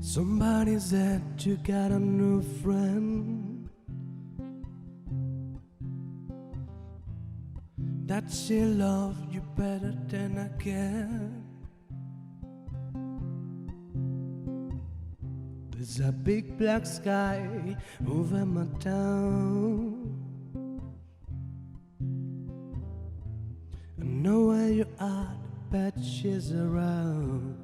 Somebody said you got a new friend, that she loves you better than I can. There's a big black sky over my town. I know where you are, but she's around.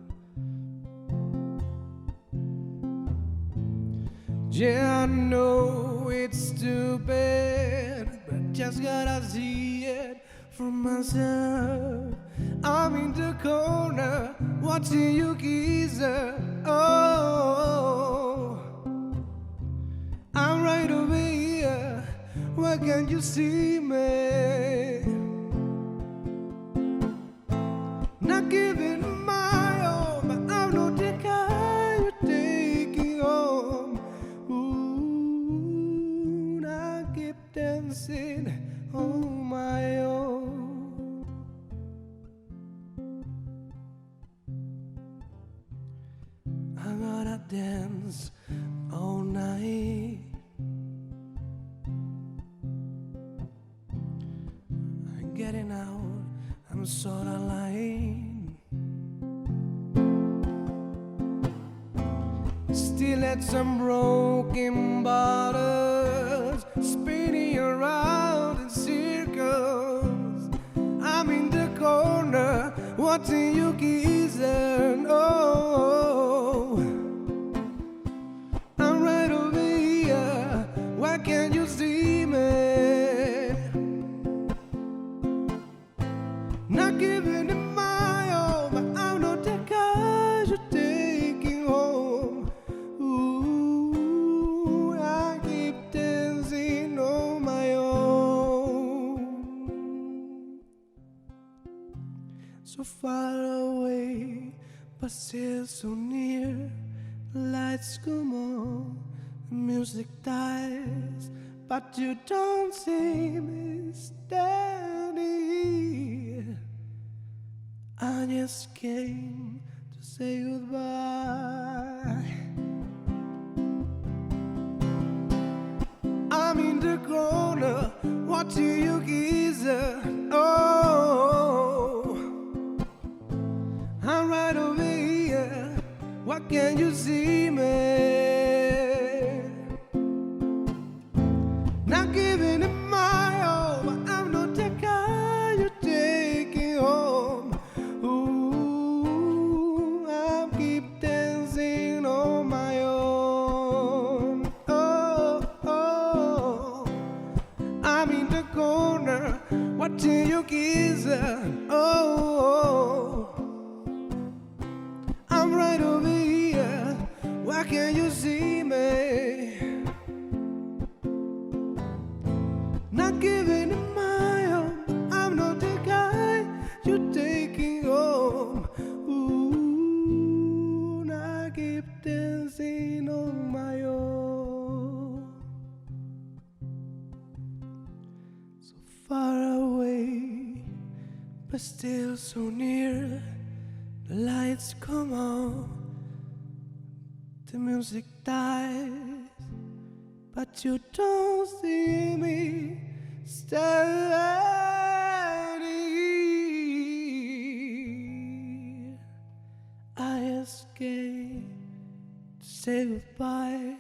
Yeah, I know it's stupid, but just gotta see it for myself. I'm in the corner watching you kiss her. Oh, I'm right over here. Why can't you see me? Not giving my all, but I'm not the kind you're taking home. Ooh, I keep dancing on my own. I gotta dance all night. I'm getting out, I'm sorta lying. Still at some broken bottles, spinning around in circles. I'm in the corner watching you kiss her. Oh, I'm right over here. Why can't you see me? Not giving it my all, but I'm not the guy you're taking home. Ooh, I keep dancing on my own. So far away, but still so near. The lights come on, the music dies, but you don't see me standing here. I just came to say goodbye. I'm in the corner watching you kiss her. Oh, I'm right over here. Why can't you see me? Not giving it my all, but I'm not the guy you're taking home. Ooh, I keep dancing on my own. Oh, oh, I'm in the corner watching you kiss her. Oh, I'm right over here. Why can't you see me? Not giving it my all, I'm not the guy you're taking home. Ooh, I keep dancing on my own. So far away, but still so near. The lights come on, the music dies, but you don't see me standing. I escaped to say goodbye.